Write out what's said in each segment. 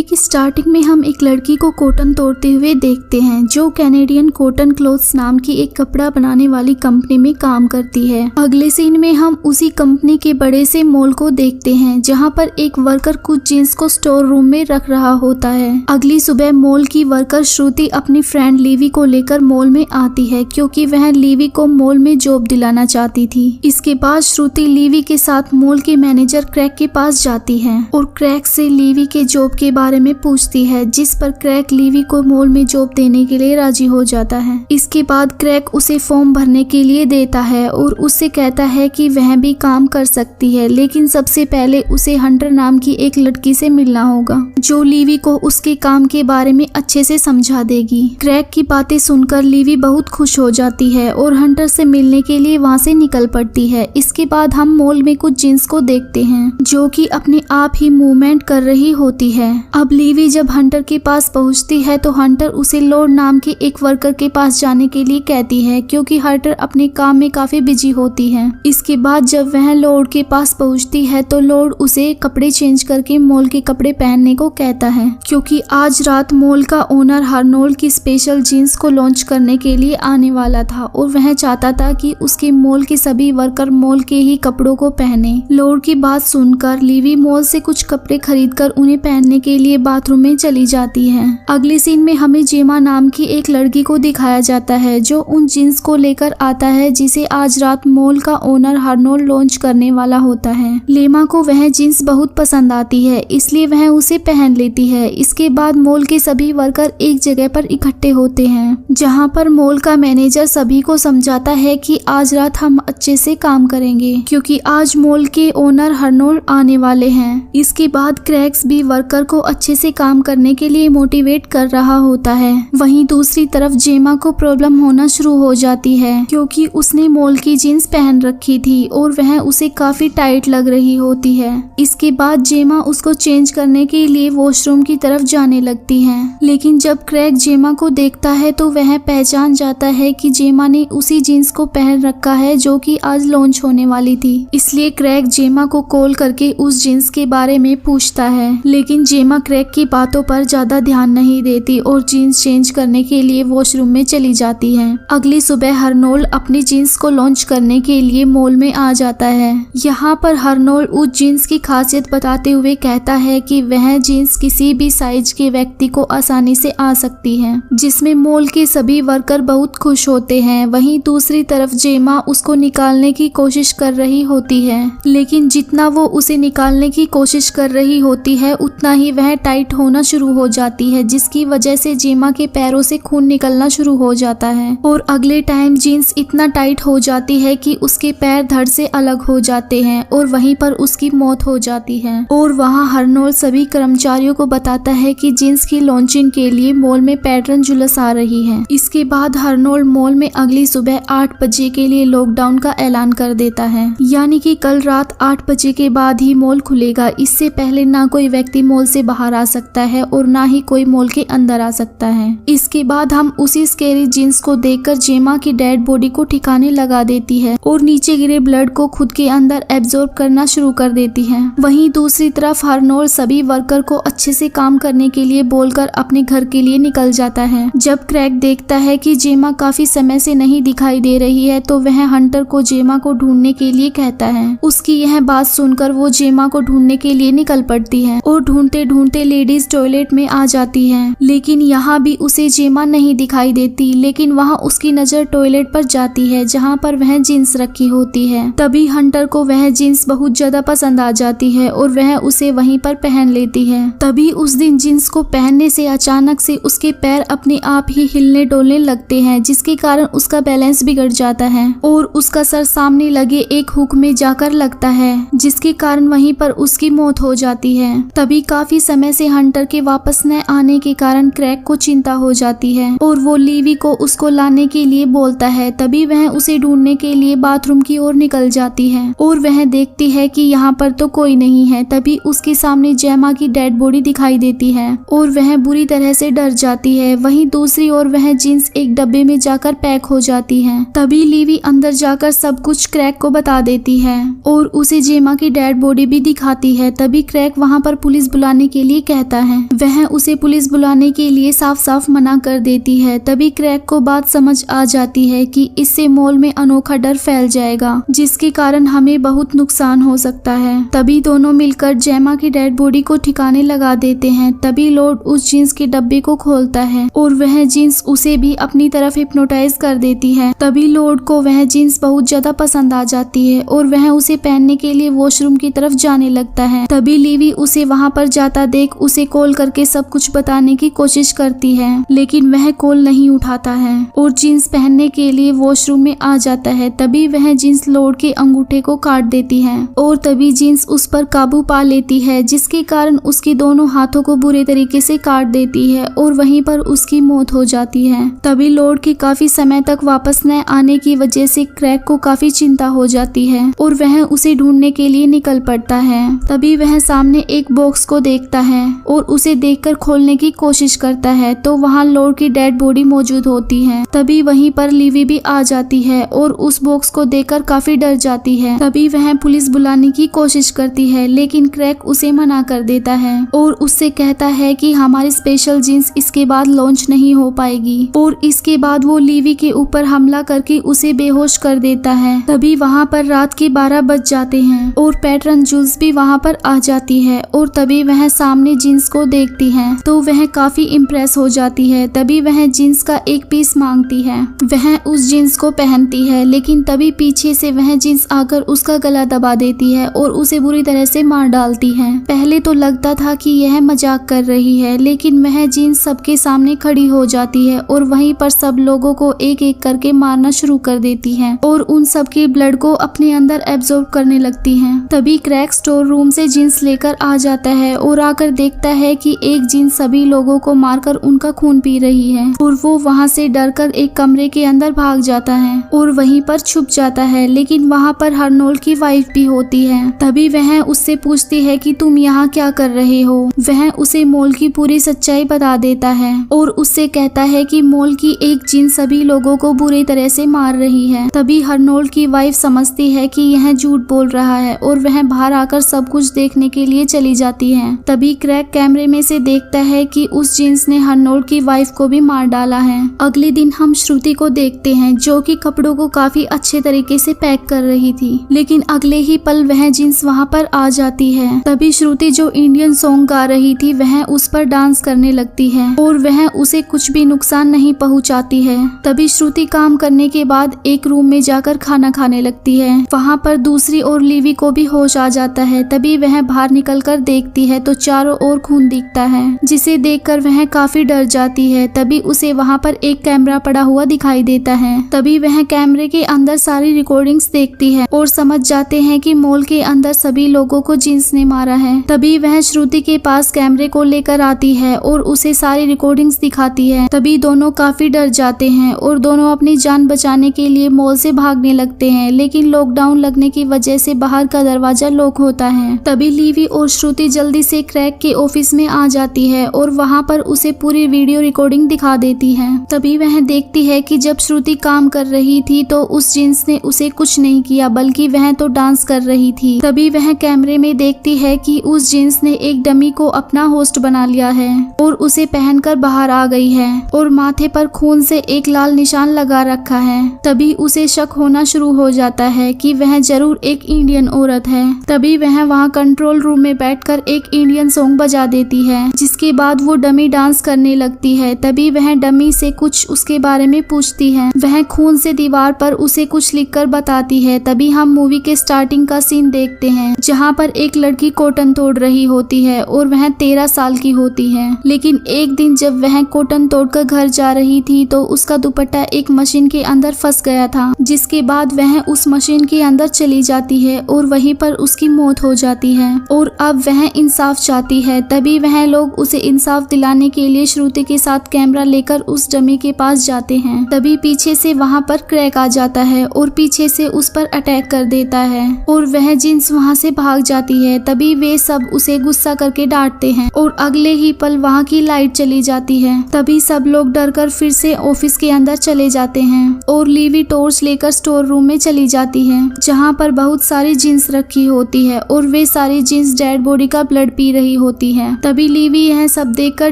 की स्टार्टिंग में हम एक लड़की को कॉटन तोड़ते हुए देखते हैं जो कैनेडियन कॉटन क्लोथ्स नाम की एक कपड़ा बनाने वाली कंपनी में काम करती है। अगले सीन में हम उसी कंपनी के बड़े से मॉल को देखते हैं जहां पर एक वर्कर कुछ जींस को स्टोर रूम में रख रहा होता है। अगली सुबह मॉल की वर्कर श्रुति अपनी फ्रेंड लीवी को लेकर मॉल में आती है क्योंकि वह लीवी को मॉल में जॉब दिलाना चाहती थी। इसके बाद श्रुति लीवी के साथ मॉल के मैनेजर क्रैक के पास जाती है और क्रैक से लीवी के जॉब के बारे में पूछती है, जिस पर क्रैक लीवी को मॉल में जॉब देने के लिए राजी हो जाता है। इसके बाद क्रैक उसे फॉर्म भरने के लिए देता है और उससे कहता है कि वह भी काम कर सकती है, लेकिन सबसे पहले उसे हंटर नाम की एक लड़की से मिलना होगा जो लीवी को उसके काम के बारे में अच्छे से समझा देगी। क्रैक की बातें सुनकर लीवी बहुत खुश हो जाती है और हंटर से मिलने के लिए वहां से निकल पड़ती है। इसके बाद हम मॉल में कुछ जींस को देखते हैं जो कि अपने आप ही मूवमेंट कर रही होती है। अब लीवी जब हंटर के पास पहुंचती है तो हंटर उसे लॉर्ड नाम के एक वर्कर के पास जाने के लिए कहती है क्योंकि हंटर अपने काम में काफी बिजी होती है। इसके बाद जब वह लॉर्ड के पास पहुंचती है तो लॉर्ड उसे कपड़े चेंज करके मॉल के कपड़े पहनने को कहता है क्योंकि आज रात मॉल का ओनर हरनोल्ड की स्पेशल जीन्स को लॉन्च करने के लिए आने वाला था और वह चाहता था कि उसके मॉल के सभी वर्कर मॉल के ही कपड़ों को पहने। लॉर्ड की बात सुनकर लीवी मॉल से कुछ कपड़े खरीदकर उन्हें पहनने के लिए बाथरूम में चली जाती है। अगले सीन में हमें जेमा नाम की एक लड़की को दिखाया जाता है जो उन जीन्स को लेकर आता है जिसे आज रात मॉल का ओनर हरनोल्ड लॉन्च करने वाला होता है। लेमा को वह जीन्स बहुत पसंद आती है इसलिए वह उसे पहन लेती है। इसके बाद मॉल के सभी वर्कर एक जगह पर इकट्ठे होते हैं जहां पर मॉल का मैनेजर सभी को समझाता है कि आज रात हम अच्छे से काम करेंगे क्योंकि आज मॉल के ओनर हरनोल्ड आने वाले हैं। इसके बाद क्रैक्स भी वर्कर को अच्छे से काम करने के लिए मोटिवेट कर रहा होता है। वहीं दूसरी तरफ जेमा को प्रॉब्लम होना शुरू हो जाती है क्योंकि उसने मॉल की जीन्स पहन रखी थी और वह उसे काफी टाइट लग रही होती है। इसके बाद जेमा उसको चेंज करने के लिए वॉशरूम की तरफ जाने लगती है, लेकिन जब क्रैक जेमा को देखता है तो वह पहचान जाता है कि जेमा ने उसी जीन्स को पहन रखा है जो कि आज लॉन्च होने वाली थी। इसलिए क्रैक जेमा को कॉल करके उस जीन्स के बारे में पूछता है, लेकिन जेमा क्रैक की बातों पर ज्यादा ध्यान नहीं देती और जीन्स चेंज करने के लिए वॉशरूम में चली जाती है। अगली सुबह हरनोल्ड अपनी जीन्स को लॉन्च करने के लिए मॉल में आ जाता है। यहाँ पर हरनोल्ड उस जीन्स की खासियत बताते हुए कहता है कि वह जीन्स किसी भी साइज के व्यक्ति को आसानी से आ सकती है, जिसमें मॉल के सभी वर्कर बहुत खुश होते हैं। वहीं दूसरी तरफ जेमा उसको निकालने की कोशिश कर रही होती है, लेकिन जितना वो उसे निकालने की कोशिश कर रही होती है उतना ही वह टाइट होना शुरू हो जाती है, जिसकी वजह से जेमा के पैरों से खून निकलना शुरू हो जाता है और अगले टाइम जीन्स इतना टाइट हो जाती है कि उसके पैर धड़ से अलग हो जाते हैं और वहीं पर उसकी मौत हो जाती है। और वहाँ हरनोल्ड सभी कर्मचारियों को बताता है कि जीन्स की लॉन्चिंग के लिए मॉल में पैटर्न जुलूस आ रही है। इसके बाद हरनोल्ड मॉल में अगली सुबह 8 बजे के लिए लॉकडाउन का ऐलान कर देता है, यानी कि कल रात 8 बजे के बाद ही मॉल खुलेगा। इससे पहले ना कोई व्यक्ति मॉल से बाहर आ सकता है और ना ही कोई मॉल के अंदर आ सकता है। इसके बाद हम उसी स्केरी जीन्स को देखकर जेमा की डेड बॉडी को ठिकाने लगा देती है और नीचे गिरे ब्लड को खुद के अंदर एब्जॉर्ब करना शुरू कर देती है। वहीं दूसरी तरफ हरनोल्ड सभी वर्कर को अच्छे से काम करने के लिए बोलकर अपने घर के लिए निकल जाता है। जब क्रैक देखता है कि जेमा काफी समय से नहीं दिखाई दे रही है तो वह हंटर को जेमा को ढूंढने के लिए कहता है। उसकी यह बात सुनकर वो जेमा को ढूंढने के लिए निकल पड़ती है और ढूंढते ढूंढते लेडीज टॉयलेट में आ जाती है, लेकिन यहाँ भी उसे जेमा नहीं दिखाई देती। लेकिन वहाँ उसकी नजर टॉयलेट पर जाती है जहाँ पर वह जीन्स रखी होती है। तभी हंटर को वह जीन्स बहुत ज्यादा पसंद आ जाती है और वह उसे वहीं पर पहन लेती है। तभी उस दिन जीन्स को पहनने से अचानक से उसके पैर अपने आप ही हिलने डोलने लगते हैं, जिसके कारण उसका बैलेंस बिगड़ जाता है और उसका सर सामने लगे एक हुक में जाकर लगता है, जिसके कारण वहीं पर उसकी मौत हो जाती है। तभी काफी समय से हंटर के वापस न आने के कारण क्रैक को चिंता हो जाती है और वो लीवी को उसको लाने के लिए बोलता है। तभी वह उसे ढूंढने के लिए बाथरूम की ओर निकल जाती है और वह देखती है कि यहाँ पर तो कोई नहीं है। तभी उसके सामने जेमा की डेड बॉडी दिखाई देती है और वह बुरी तरह से डर जाती है। वहीं दूसरी ओर वह जीन्स एक डब्बे में जाकर पैक हो जाती है। तभी लीवी अंदर जाकर सब कुछ क्रैक को बता देती है और उसे जेमा की डेड बॉडी भी दिखाती है। तभी क्रैक वहाँ पर पुलिस बुलाने के लिए लिए कहता है। वह उसे पुलिस बुलाने के लिए साफ साफ मना कर देती है। तभी क्रैक को बात समझ आ जाती है कि इससे मॉल में अनोखा डर फैल जाएगा, जिसके कारण हमें बहुत नुकसान हो सकता है। तभी दोनों मिलकर जेमा की डेड बॉडी को ठिकाने लगा देते हैं। तभी लॉर्ड उस जींस के डब्बे को खोलता है और वह जींस उसे भी अपनी तरफ हिप्नोटाइज कर देती है। तभी लॉर्ड को वह जींस बहुत ज्यादा पसंद आ जाती है और वह उसे पहनने के लिए वॉशरूम की तरफ जाने लगता है। तभी लीवी उसे वहां पर जाता देख उसे कॉल करके सब कुछ बताने की कोशिश करती है, लेकिन वह कॉल नहीं उठाता है और जींस पहनने के लिए वॉशरूम में आ जाता है। तभी वह जींस लॉर्ड के अंगूठे को काट देती है और तभी जींस उस पर काबू पा लेती है, जिसके कारण उसके दोनों हाथों को बुरे तरीके से काट देती है और वहीं पर उसकी मौत हो जाती है। तभी लॉर्ड के काफी समय तक वापस न आने की वजह से क्रैक को काफी चिंता हो जाती है और वह उसे ढूंढने के लिए निकल पड़ता है। तभी वह सामने एक बॉक्स को देखता है और उसे देखकर खोलने की कोशिश करता है तो वहाँ लॉर्ड की डेड बॉडी मौजूद होती है। तभी वहीं पर लीवी भी आ जाती है और उस बॉक्स को देखकर काफी डर जाती है। तभी वह पुलिस बुलाने की कोशिश करती है, लेकिन क्रैक उसे मना कर देता है और उससे कहता है कि हमारी स्पेशल जींस इसके बाद लॉन्च नहीं हो पाएगी और इसके बाद वो लीवी के ऊपर हमला करके उसे बेहोश कर देता है। तभी वहाँ पर रात के 12 बज जाते हैं और पैटर्न जूल्स भी वहाँ पर आ जाती है और तभी वह सामने जींस को देखती है तो वह काफी इम्प्रेस हो जाती है। तभी वह जींस का एक पीस मांगती है। वह उस जींस को पहनती है, लेकिन तभी पीछे से वह जींस आकर उसका गला दबा देती है और उसे बुरी तरह से मार डालती है। पहले तो लगता था कि यह मजाक कर रही है, लेकिन वह जींस सबके सामने खड़ी हो जाती है और वहीं पर सब लोगों को एक एक करके मारना शुरू कर देती है और उन सबके ब्लड को अपने अंदर एब्जॉर्ब करने लगती है। तभी क्रैक स्टोर रूम से जींस लेकर आ जाता है और आकर देखता है कि एक जींस सभी लोगों को मारकर उनका खून पी रही है और वो वहाँ से डरकर एक कमरे के अंदर भाग जाता है और वहीं पर छुप जाता है। लेकिन वहाँ पर हर्नोल्ड की वाइफ भी होती है। तभी वह उससे पूछती है कि तुम यहाँ क्या कर रहे हो। वह उसे मॉल की पूरी सच्चाई बता देता है और उससे कहता है कि मॉल की एक जींस सभी लोगों को बुरी तरह से मार रही है। तभी हर्नोल्ड की वाइफ समझती है कि यह झूठ बोल रहा है और वह बाहर आकर सब कुछ देखने के लिए चली जाती है। तभी क्रैक कैमरे में से देखता है कि उस जींस ने हर्नोल्ड की वाइफ को भी मार डाला है। अगले दिन हम श्रुति को देखते हैं जो कि कपड़ों को काफी अच्छे तरीके से पैक कर रही थी, लेकिन अगले ही पल वह जींस वहाँ पर आ जाती है। तभी श्रुति जो इंडियन सॉन्ग गा रही थी वह उस पर डांस करने लगती है और वह उसे कुछ भी नुकसान नहीं पहुँचाती है। तभी श्रुति काम करने के बाद एक रूम में जाकर खाना खाने लगती है। वहाँ पर दूसरी ओर लीवी को भी होश आ जाता है। तभी वह बाहर निकलकर देखती है तो चारों ओर खून दिखता है, जिसे देखकर वह काफी डर जाती है। तभी उसे वहाँ पर एक कैमरा पड़ा हुआ दिखाई देता है। तभी वह कैमरे के अंदर सारी रिकॉर्डिंग्स देखती है और समझ जाते हैं कि मॉल के अंदर सभी लोगों को जींस ने मारा है। तभी वह श्रुति के पास कैमरे को लेकर आती है और उसे सारी रिकॉर्डिंग्स दिखाती है। तभी दोनों काफी डर जाते हैं और दोनों अपनी जान बचाने के लिए मॉल से भागने लगते हैं, लेकिन लॉकडाउन लगने की वजह से बाहर का दरवाजा लॉक होता है। तभी लीवी और श्रुति जल्दी से क्रैक के ऑफिस में आ जाती है और वहाँ पर उसे पूरी वीडियो रिकॉर्डिंग दिखा देती है। तभी वह देखती है कि जब श्रुति काम कर रही थी तो उस जींस ने उसे कुछ नहीं किया, बल्कि वह तो डांस कर रही थी। तभी वह कैमरे में देखती है कि उस जींस ने एक डमी को अपना होस्ट बना लिया है और उसे पहनकर बाहर आ गई है और माथे पर खून से एक लाल निशान लगा रखा है। तभी उसे शक होना शुरू हो जाता है कि वह जरूर एक इंडियन औरत है। तभी वह वहाँ कंट्रोल रूम में बैठकर एक इंडियन सॉन्ग बजा देती है, जिसके बाद वो डमी डांस करने लगती है। तभी वह डमी से कुछ उसके बारे में पूछती है। वह खून से दीवार पर उसे कुछ लिखकर बताती है। तभी हम मूवी के स्टार्टिंग का सीन देखते हैं, जहाँ पर एक लड़की कॉटन तोड़ रही होती है और वह 13 साल की होती है। लेकिन एक दिन जब वह कॉटन तोड़कर घर जा रही थी तो उसका दुपट्टा एक मशीन के अंदर फंस गया था, जिसके बाद वह उस मशीन के अंदर चली जाती है और वहीं पर उसकी मौत हो जाती है और अब वह इंसाफ चाहती है। तभी वह लोग उसे इंसाफ दिलाने के लिए श्रुति के साथ कैमरा लेकर उस डमी के पास जाते हैं। तभी पीछे से वहाँ पर क्रैक आ जाता है और पीछे से उस पर अटैक कर देता है और वह जींस वहाँ से भाग जाती है। तभी वे सब उसे गुस्सा करके डांटते हैं और अगले ही पल वहाँ की लाइट चली जाती है। तभी सब लोग डरकर फिर से ऑफिस के अंदर चले जाते हैं और लीवी टॉर्च लेकर स्टोर रूम में चली जाती है, जहाँ पर बहुत सारी जींस रखी होती है और वे सारी जींस डेड बॉडी का ब्लड पी रही होती होती है। तभी लीवी यह सब देखकर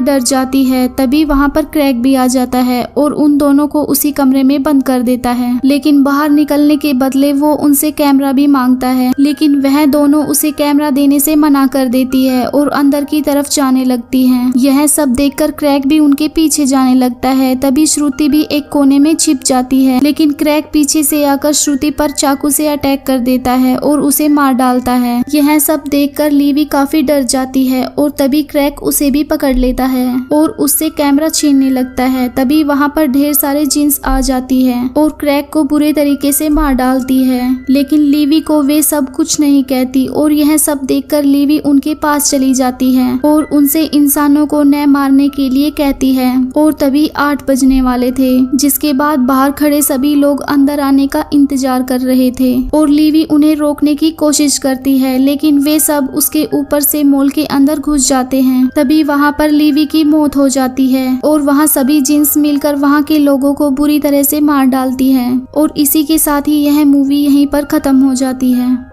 डर जाती है। तभी वहाँ पर क्रैक भी आ जाता है और उन दोनों को उसी कमरे में बंद कर देता है। लेकिन बाहर निकलने के बदले वो उनसे कैमरा भी मांगता है, लेकिन वह दोनों उसे कैमरा देने से मना कर देती है और अंदर की तरफ जाने लगती है। यह सब देखकर क्रैक भी उनके पीछे जाने लगता है। तभी श्रुति भी एक कोने में छिप जाती है, लेकिन क्रैक पीछे से आकर श्रुति पर चाकू से अटैक कर देता है और उसे मार डालता है। यह सब देखकर लीवी काफी डर जाती है और तभी क्रैक उसे भी पकड़ लेता है और उससे कैमरा छीनने लगता है। तभी वहाँ पर ढेर सारे जिन्स आ जाती है और क्रैक को बुरे तरीके से मार डालती है, लेकिन लीवी को वे सब कुछ नहीं कहती और यह सब देखकर लीवी उनके पास चली जाती है और उनसे इंसानों को न मारने के लिए कहती है। और तभी 8 बजने वाले थे, जिसके बाद बाहर खड़े सभी लोग अंदर आने का इंतजार कर रहे थे और लीवी उन्हें रोकने की कोशिश करती है, लेकिन वे सब उसके ऊपर से मॉल के अंदर घुस जाते हैं। तभी वहाँ पर लीवी की मौत हो जाती है और वहाँ सभी जिन्स मिलकर वहाँ के लोगों को बुरी तरह से मार डालती है। और इसी के साथ ही यह मूवी यहीं पर खत्म हो जाती है।